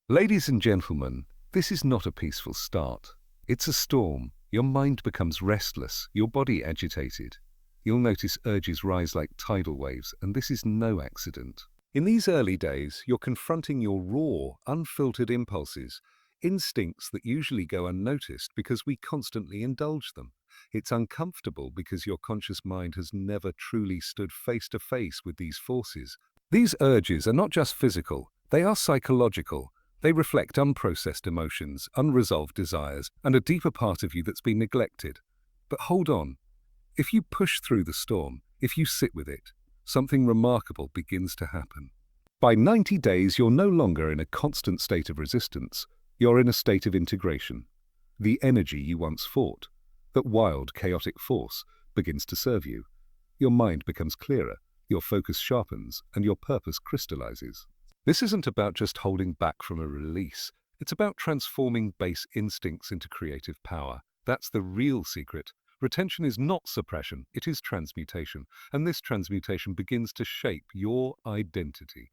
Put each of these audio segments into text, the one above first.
Ladies and gentlemen, this is not a peaceful start. It's a storm. Your mind becomes restless, your body agitated. You'll notice urges rise like tidal waves, and this is no accident. In these early days, you're confronting your raw, unfiltered impulses, instincts that usually go unnoticed because we constantly indulge them. It's uncomfortable because your conscious mind has never truly stood face to face with these forces. These urges are not just physical, they are psychological. They reflect unprocessed emotions, unresolved desires, and a deeper part of you that's been neglected. But hold on. If you push through the storm, if you sit with it, something remarkable begins to happen. By 90 days, you're no longer in a constant state of resistance. You're in a state of integration. The energy you once fought, that wild, chaotic force, begins to serve you. Your mind becomes clearer, your focus sharpens, and your purpose crystallizes. This isn't about just holding back from a release. It's about transforming base instincts into creative power. That's the real secret. Retention is not suppression, it is transmutation. And this transmutation begins to shape your identity.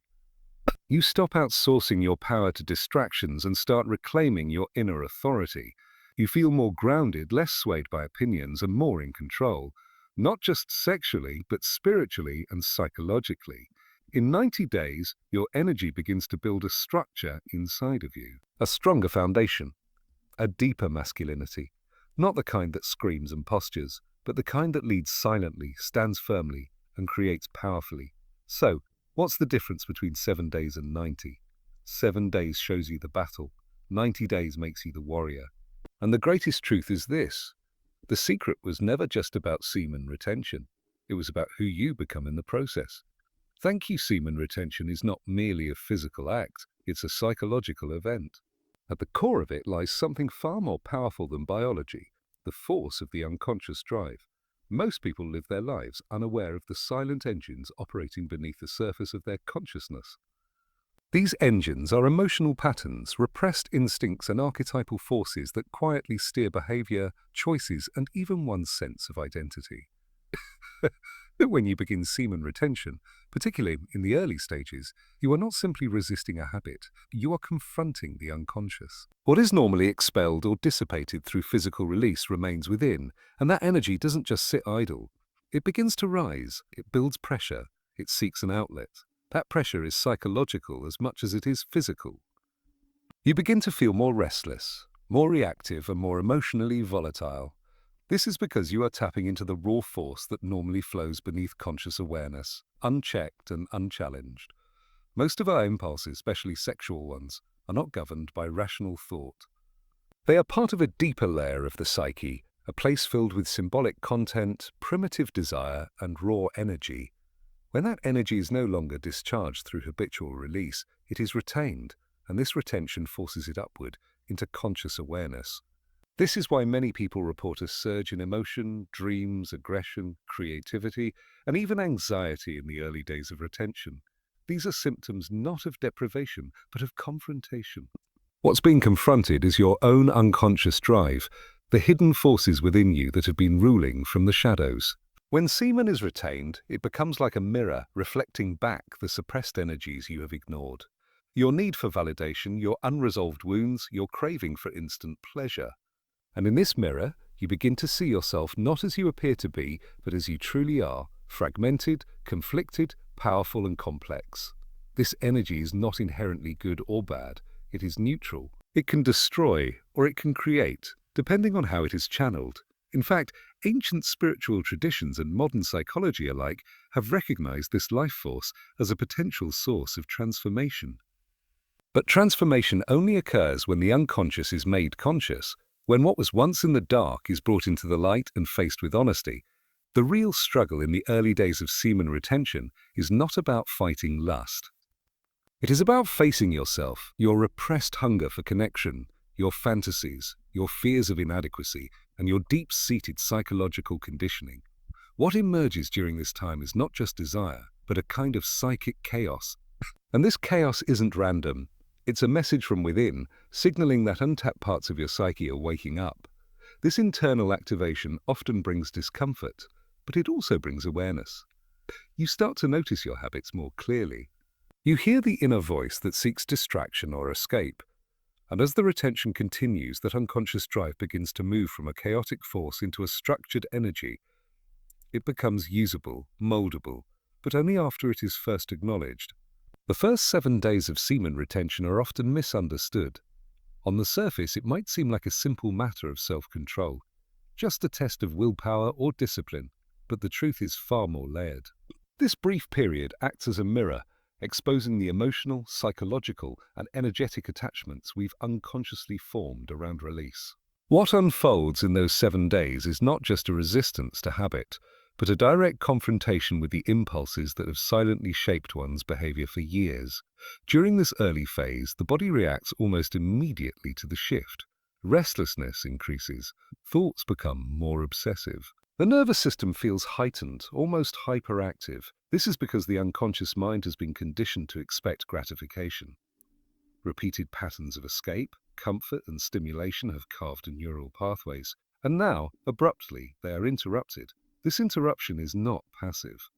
You stop outsourcing your power to distractions and start reclaiming your inner authority. You feel more grounded, less swayed by opinions, and more in control. Not just sexually, but spiritually and psychologically. In 90 days, your energy begins to build a structure inside of you. A stronger foundation. A deeper masculinity. Not the kind that screams and postures, but the kind that leads silently, stands firmly, and creates powerfully. So, what's the difference between 7 days and 90? 7 days shows you the battle. 90 days makes you the warrior. And the greatest truth is this. The secret was never just about semen retention. It was about who you become in the process. Thank you semen retention is not merely a physical act, it's a psychological event. At the core of it lies something far more powerful than biology, the force of the unconscious drive. Most people live their lives unaware of the silent engines operating beneath the surface of their consciousness. These engines are emotional patterns, repressed instincts, and archetypal forces that quietly steer behavior, choices, and even one's sense of identity. When you begin semen retention, particularly in the early stages, you are not simply resisting a habit, you are confronting the unconscious. What is normally expelled or dissipated through physical release remains within, and that energy doesn't just sit idle. It begins to rise, it builds pressure, it seeks an outlet. That pressure is psychological as much as it is physical. You begin to feel more restless, more reactive, and more emotionally volatile. This is because you are tapping into the raw force that normally flows beneath conscious awareness, unchecked and unchallenged. Most of our impulses, especially sexual ones, are not governed by rational thought. They are part of a deeper layer of the psyche, a place filled with symbolic content, primitive desire, and raw energy. When that energy is no longer discharged through habitual release, it is retained, and this retention forces it upward into conscious awareness. This is why many people report a surge in emotion, dreams, aggression, creativity, and even anxiety in the early days of retention. These are symptoms not of deprivation, but of confrontation. What's being confronted is your own unconscious drive, the hidden forces within you that have been ruling from the shadows. When semen is retained, it becomes like a mirror reflecting back the suppressed energies you have ignored. Your need for validation, your unresolved wounds, your craving for instant pleasure. And in this mirror, you begin to see yourself not as you appear to be, but as you truly are, fragmented, conflicted, powerful, and complex. This energy is not inherently good or bad, it is neutral. It can destroy, or it can create, depending on how it is channeled. In fact, ancient spiritual traditions and modern psychology alike have recognized this life force as a potential source of transformation. But transformation only occurs when the unconscious is made conscious. When what was once in the dark is brought into the light and faced with honesty. The real struggle in the early days of semen retention is not about fighting lust. It is about facing yourself, your repressed hunger for connection, your fantasies, your fears of inadequacy, and your deep-seated psychological conditioning. What emerges during this time is not just desire, but a kind of psychic chaos. And this chaos isn't random. It's a message from within, signaling that untapped parts of your psyche are waking up. This internal activation often brings discomfort, but it also brings awareness. You start to notice your habits more clearly. You hear the inner voice that seeks distraction or escape, and as the retention continues, that unconscious drive begins to move from a chaotic force into a structured energy. It becomes usable, moldable, but only after it is first acknowledged. The first 7 days of semen retention are often misunderstood. On the surface, it might seem like a simple matter of self-control, just a test of willpower or discipline, but the truth is far more layered. This brief period acts as a mirror, exposing the emotional, psychological, and energetic attachments we've unconsciously formed around release. What unfolds in those 7 days is not just a resistance to habit, but a direct confrontation with the impulses that have silently shaped one's behavior for years. During this early phase, the body reacts almost immediately to the shift. Restlessness increases, thoughts become more obsessive. The nervous system feels heightened, almost hyperactive. This is because the unconscious mind has been conditioned to expect gratification. Repeated patterns of escape, comfort, and stimulation have carved neural pathways, and now, abruptly, they are interrupted. This interruption is not passive.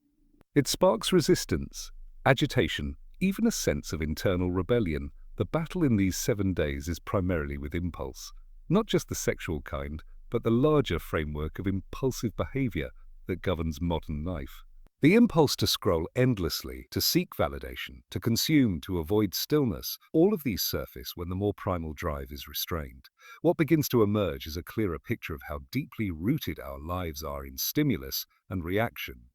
It sparks resistance, agitation, even a sense of internal rebellion. The battle in these 7 days is primarily with impulse, not just the sexual kind, but the larger framework of impulsive behavior that governs modern life. The impulse to scroll endlessly, to seek validation, to consume, to avoid stillness, all of these surface when the more primal drive is restrained. What begins to emerge is a clearer picture of how deeply rooted our lives are in stimulus and reaction.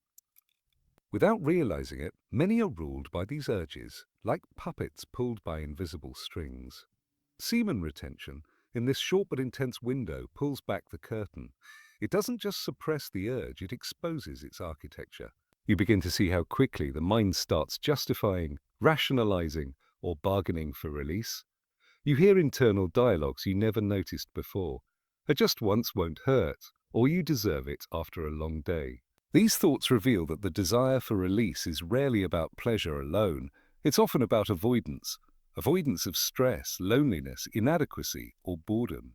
Without realizing it, many are ruled by these urges, like puppets pulled by invisible strings. Semen retention, in this short but intense window, pulls back the curtain. It doesn't just suppress the urge, it exposes its architecture. You begin to see how quickly the mind starts justifying, rationalizing, or bargaining for release. You hear internal dialogues you never noticed before. "A just once won't hurt," or "you deserve it after a long day." These thoughts reveal that the desire for release is rarely about pleasure alone. It's often about avoidance of stress, loneliness, inadequacy, or boredom.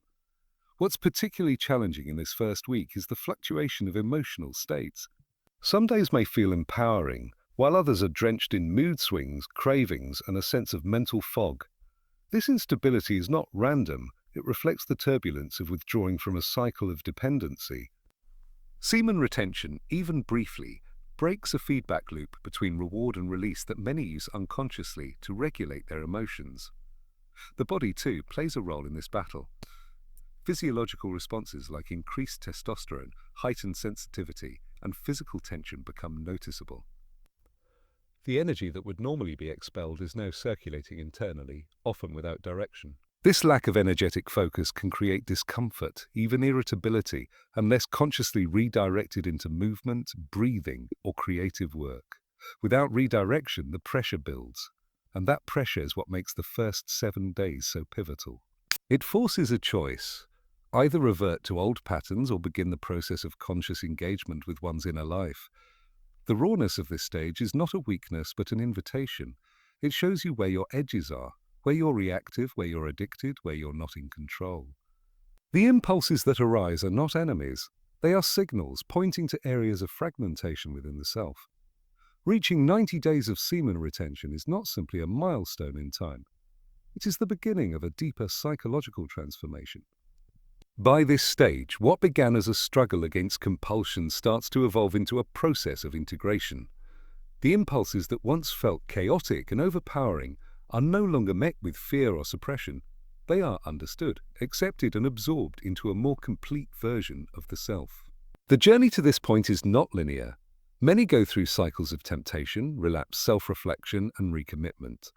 What's particularly challenging in this first week is the fluctuation of emotional states. Some days may feel empowering, while others are drenched in mood swings, cravings, and a sense of mental fog. This instability is not random, it reflects the turbulence of withdrawing from a cycle of dependency. Semen retention, even briefly, breaks a feedback loop between reward and release that many use unconsciously to regulate their emotions. The body, too, plays a role in this battle. Physiological responses like increased testosterone, heightened sensitivity, and physical tension become noticeable. The energy that would normally be expelled is now circulating internally, often without direction. This lack of energetic focus can create discomfort, even irritability, unless consciously redirected into movement, breathing, or creative work. Without redirection, the pressure builds, and that pressure is what makes the first 7 days so pivotal. It forces a choice. Either revert to old patterns or begin the process of conscious engagement with one's inner life. The rawness of this stage is not a weakness but an invitation. It shows you where your edges are, where you're reactive, where you're addicted, where you're not in control. The impulses that arise are not enemies. They are signals pointing to areas of fragmentation within the self. Reaching 90 days of semen retention is not simply a milestone in time. It is the beginning of a deeper psychological transformation. By this stage, what began as a struggle against compulsion starts to evolve into a process of integration. The impulses that once felt chaotic and overpowering are no longer met with fear or suppression. They are understood, accepted, and absorbed into a more complete version of the self. The journey to this point is not linear. Many go through cycles of temptation, relapse, self-reflection, and recommitment.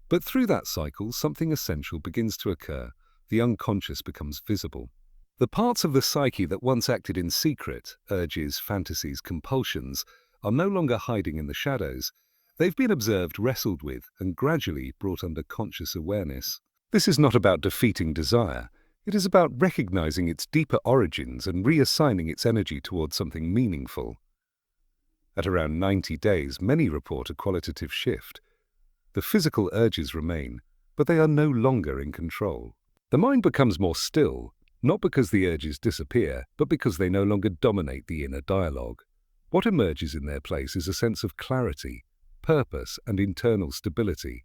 But through that cycle, something essential begins to occur. The unconscious becomes visible. The parts of the psyche that once acted in secret, urges, fantasies, compulsions, are no longer hiding in the shadows. They've been observed, wrestled with, and gradually brought under conscious awareness. This is not about defeating desire. It is about recognizing its deeper origins and reassigning its energy towards something meaningful. At around 90 days, many report a qualitative shift. The physical urges remain, but they are no longer in control. The mind becomes more still, not because the urges disappear, but because they no longer dominate the inner dialogue. What emerges in their place is a sense of clarity, purpose, and internal stability.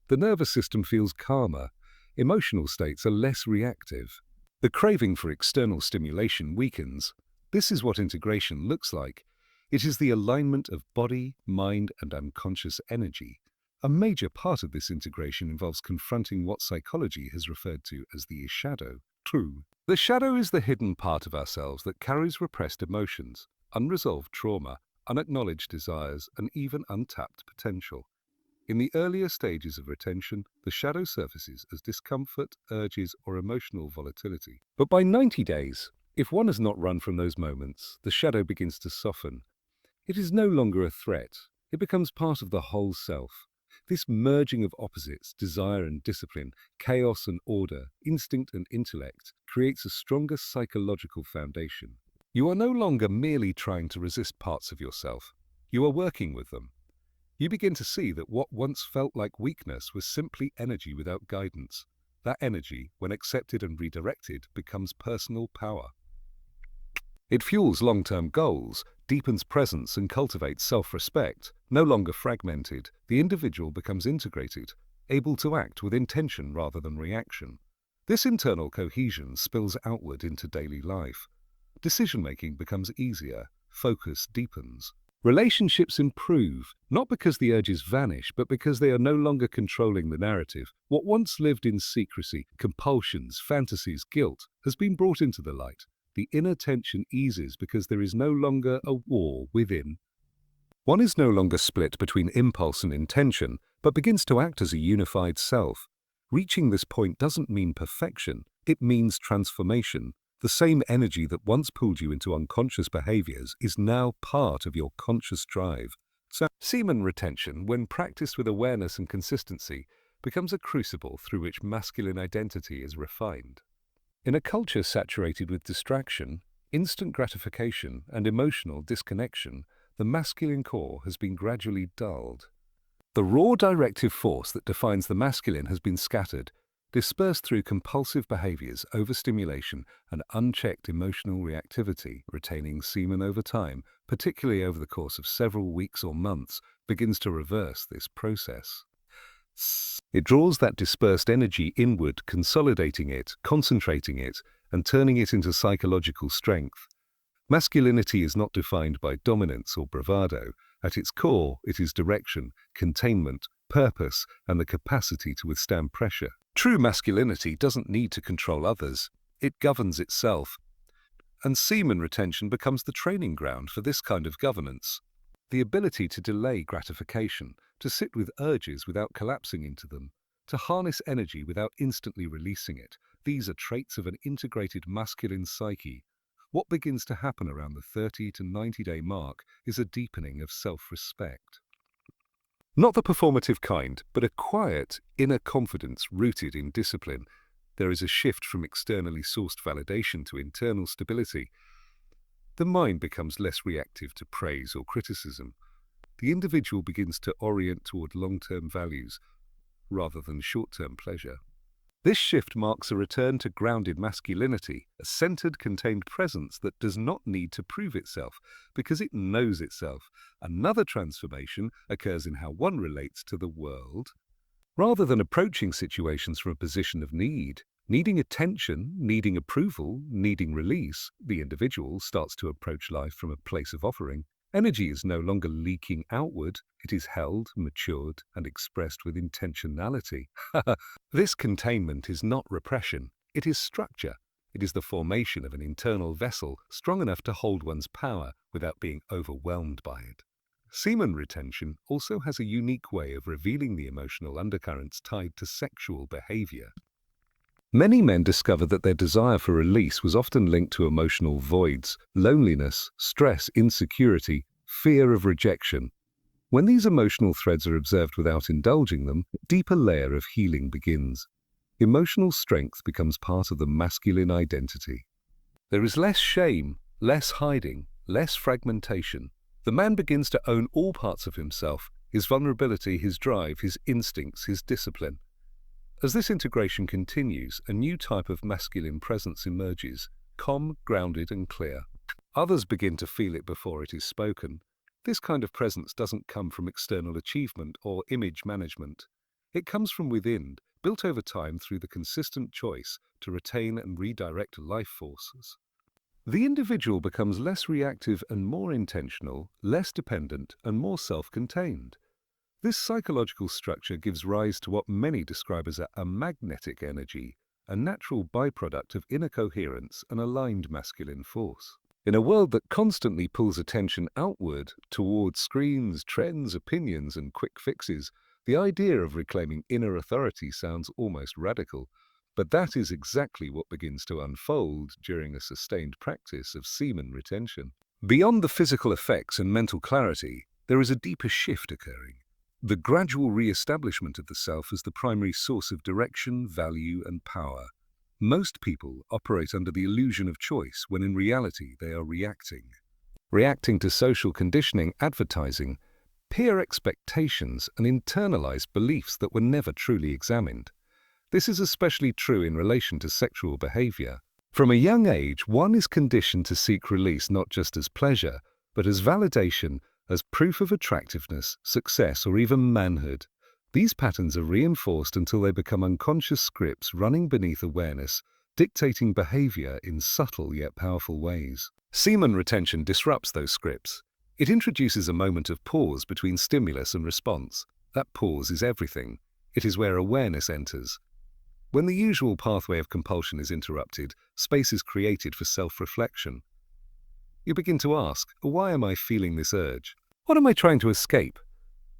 The nervous system feels calmer. Emotional states are less reactive. The craving for external stimulation weakens. This is what integration looks like. It is the alignment of body, mind, and unconscious energy. A major part of this integration involves confronting what psychology has referred to as the shadow. True. The shadow is the hidden part of ourselves that carries repressed emotions, unresolved trauma, unacknowledged desires, and even untapped potential. In the earlier stages of retention, the shadow surfaces as discomfort, urges, or emotional volatility. But by 90 days, if one has not run from those moments, the shadow begins to soften. It is no longer a threat. It becomes part of the whole self. This merging of opposites, desire and discipline, chaos and order, instinct and intellect, creates a stronger psychological foundation. You are no longer merely trying to resist parts of yourself. You are working with them. You begin to see that what once felt like weakness was simply energy without guidance. That energy, when accepted and redirected, becomes personal power. It fuels long-term goals, deepens presence, and cultivates self-respect. No longer fragmented, the individual becomes integrated, able to act with intention rather than reaction. This internal cohesion spills outward into daily life. Decision-making becomes easier, focus deepens. Relationships improve, not because the urges vanish, but because they are no longer controlling the narrative. What once lived in secrecy, compulsions, fantasies, guilt, has been brought into the light. The inner tension eases because there is no longer a war within. One is no longer split between impulse and intention, but begins to act as a unified self. Reaching this point doesn't mean perfection, it means transformation. The same energy that once pulled you into unconscious behaviors is now part of your conscious drive. So, semen retention, when practiced with awareness and consistency, becomes a crucible through which masculine identity is refined. In a culture saturated with distraction, instant gratification, and emotional disconnection, the masculine core has been gradually dulled. The raw directive force that defines the masculine has been scattered, dispersed through compulsive behaviors, overstimulation, and unchecked emotional reactivity. Retaining semen over time, particularly over the course of several weeks or months, begins to reverse this process. It draws that dispersed energy inward, consolidating it, concentrating it, and turning it into psychological strength. Masculinity is not defined by dominance or bravado. At its core, it is direction, containment, purpose, and the capacity to withstand pressure. True masculinity doesn't need to control others. It governs itself. And semen retention becomes the training ground for this kind of governance. The ability to delay gratification, to sit with urges without collapsing into them, to harness energy without instantly releasing it. These are traits of an integrated masculine psyche. What begins to happen around the 30 to 90-day mark is a deepening of self-respect. Not the performative kind, but a quiet, inner confidence rooted in discipline. There is a shift from externally sourced validation to internal stability. The mind becomes less reactive to praise or criticism. The individual begins to orient toward long-term values rather than short-term pleasure. This shift marks a return to grounded masculinity, a centered, contained presence that does not need to prove itself because it knows itself. Another transformation occurs in how one relates to the world. Rather than approaching situations from a position of need, needing attention, needing approval, needing release, the individual starts to approach life from a place of offering. Energy is no longer leaking outward, it is held, matured, and expressed with intentionality. This containment is not repression, it is structure. It is the formation of an internal vessel strong enough to hold one's power without being overwhelmed by it. Semen retention also has a unique way of revealing the emotional undercurrents tied to sexual behavior. Many men discovered that their desire for release was often linked to emotional voids, loneliness, stress, insecurity, fear of rejection. When these emotional threads are observed without indulging them, a deeper layer of healing begins. Emotional strength becomes part of the masculine identity. There is less shame, less hiding, less fragmentation. The man begins to own all parts of himself, his vulnerability, his drive, his instincts, his discipline. As this integration continues, a new type of masculine presence emerges, calm, grounded, and clear. Others begin to feel it before it is spoken. This kind of presence doesn't come from external achievement or image management. It comes from within, built over time through the consistent choice to retain and redirect life forces. The individual becomes less reactive and more intentional, less dependent and more self-contained. This psychological structure gives rise to what many describe as a magnetic energy, a natural byproduct of inner coherence and aligned masculine force. In a world that constantly pulls attention outward towards screens, trends, opinions, and quick fixes, the idea of reclaiming inner authority sounds almost radical. But that is exactly what begins to unfold during a sustained practice of semen retention. Beyond the physical effects and mental clarity, there is a deeper shift occurring. The gradual re-establishment of the self as the primary source of direction, value, and power. Most people operate under the illusion of choice when in reality they are reacting. Reacting to social conditioning, advertising, peer expectations, and internalized beliefs that were never truly examined. This is especially true in relation to sexual behavior. From a young age, one is conditioned to seek release not just as pleasure, but as validation, as proof of attractiveness, success, or even manhood. These patterns are reinforced until they become unconscious scripts running beneath awareness, dictating behavior in subtle yet powerful ways. Semen retention disrupts those scripts. It introduces a moment of pause between stimulus and response. That pause is everything. It is where awareness enters. When the usual pathway of compulsion is interrupted, space is created for self-reflection. You begin to ask, why am I feeling this urge? What am I trying to escape?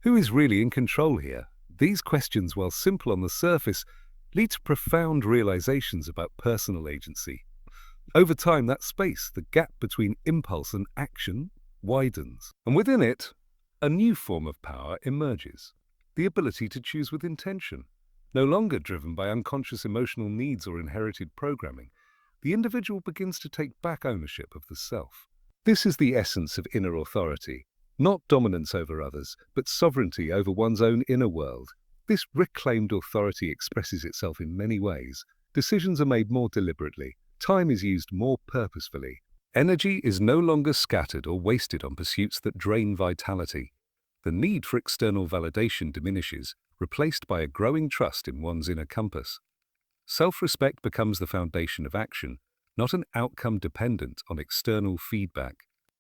Who is really in control here? These questions, while simple on the surface, lead to profound realizations about personal agency. Over time, that space, the gap between impulse and action, widens. And within it, a new form of power emerges. The ability to choose with intention. No longer driven by unconscious emotional needs or inherited programming, the individual begins to take back ownership of the self. This is the essence of inner authority. Not dominance over others, but sovereignty over one's own inner world. This reclaimed authority expresses itself in many ways. Decisions are made more deliberately. Time is used more purposefully. Energy is no longer scattered or wasted on pursuits that drain vitality. The need for external validation diminishes, replaced by a growing trust in one's inner compass. Self-respect becomes the foundation of action, not an outcome dependent on external feedback.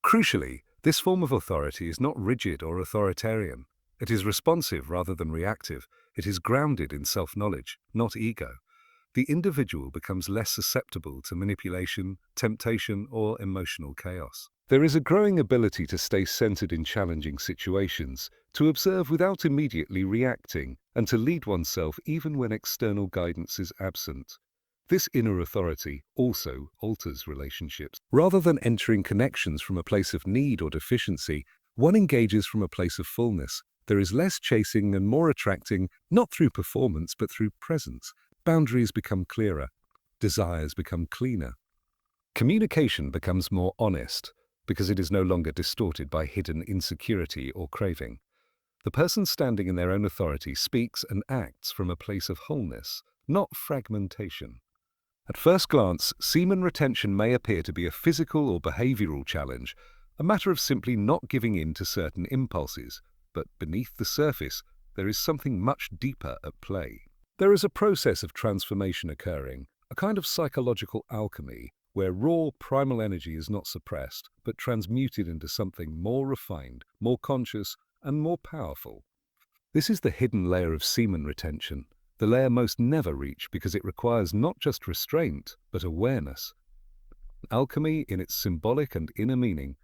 Crucially, this form of authority is not rigid or authoritarian. It is responsive rather than reactive. It is grounded in self-knowledge, not ego. The individual becomes less susceptible to manipulation, temptation, or emotional chaos. There is a growing ability to stay centered in challenging situations, to observe without immediately reacting, and to lead oneself even when external guidance is absent. This inner authority also alters relationships. Rather than entering connections from a place of need or deficiency, one engages from a place of fullness. There is less chasing and more attracting, not through performance but through presence. Boundaries become clearer. Desires become cleaner. Communication becomes more honest because it is no longer distorted by hidden insecurity or craving. The person standing in their own authority speaks and acts from a place of wholeness, not fragmentation. At first glance, semen retention may appear to be a physical or behavioral challenge, a matter of simply not giving in to certain impulses, but beneath the surface, there is something much deeper at play. There is a process of transformation occurring, a kind of psychological alchemy, where raw primal energy is not suppressed, but transmuted into something more refined, more conscious, and more powerful. This is the hidden layer of semen retention, the layer most never reach because it requires not just restraint, but awareness. Alchemy, in its symbolic and inner meaning,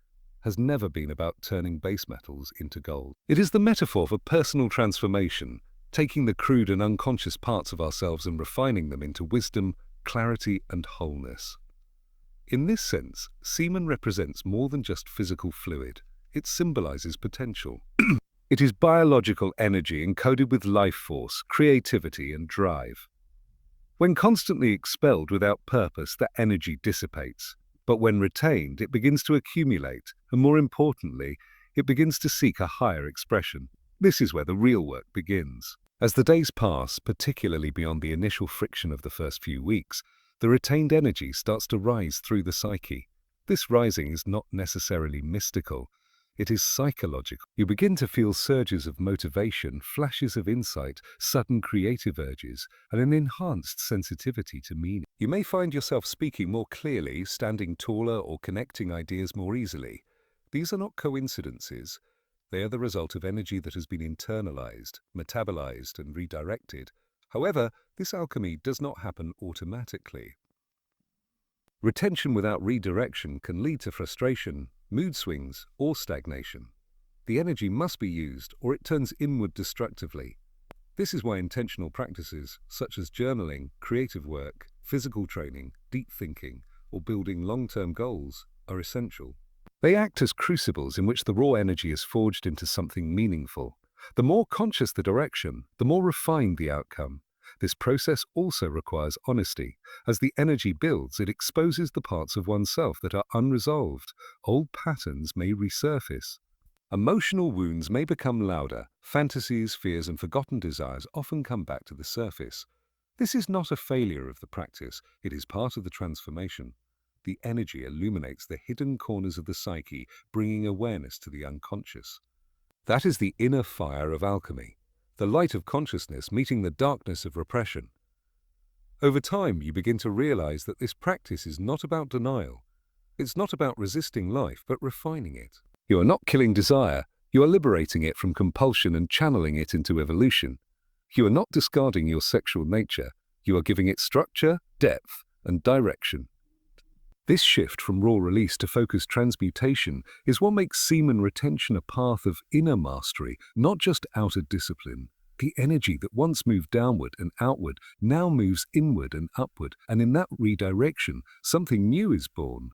has never been about turning base metals into gold. It is the metaphor for personal transformation, taking the crude and unconscious parts of ourselves and refining them into wisdom, clarity, and wholeness. In this sense, semen represents more than just physical fluid. It symbolizes potential. It is biological energy encoded with life force, creativity, and drive. When constantly expelled without purpose, that energy dissipates. But when retained, it begins to accumulate, and more importantly, it begins to seek a higher expression. This is where the real work begins. As the days pass, particularly beyond the initial friction of the first few weeks, the retained energy starts to rise through the psyche. This rising is not necessarily mystical. It is psychological. You begin to feel surges of motivation, flashes of insight, sudden creative urges, and an enhanced sensitivity to meaning. You may find yourself speaking more clearly, standing taller, or connecting ideas more easily. These are not coincidences. They are the result of energy that has been internalized, metabolized, and redirected. However, this alchemy does not happen automatically. Retention without redirection can lead to frustration, mood swings, or stagnation. The energy must be used, or it turns inward destructively. This is why intentional practices, such as journaling, creative work, physical training, deep thinking, or building long-term goals, are essential. They act as crucibles in which the raw energy is forged into something meaningful. The more conscious the direction, the more refined the outcome. This process also requires honesty. As the energy builds, it exposes the parts of oneself that are unresolved. Old patterns may resurface. Emotional wounds may become louder. Fantasies, fears, and forgotten desires often come back to the surface. This is not a failure of the practice. It is part of the transformation. The energy illuminates the hidden corners of the psyche, bringing awareness to the unconscious. That is the inner fire of alchemy, the light of consciousness meeting the darkness of repression. Over time, you begin to realize that this practice is not about denial. It's not about resisting life, but refining it. You are not killing desire. You are liberating it from compulsion and channeling it into evolution. You are not discarding your sexual nature. You are giving it structure, depth, and direction. This shift from raw release to focused transmutation is what makes semen retention a path of inner mastery, not just outer discipline. The energy that once moved downward and outward now moves inward and upward, and in that redirection, something new is born.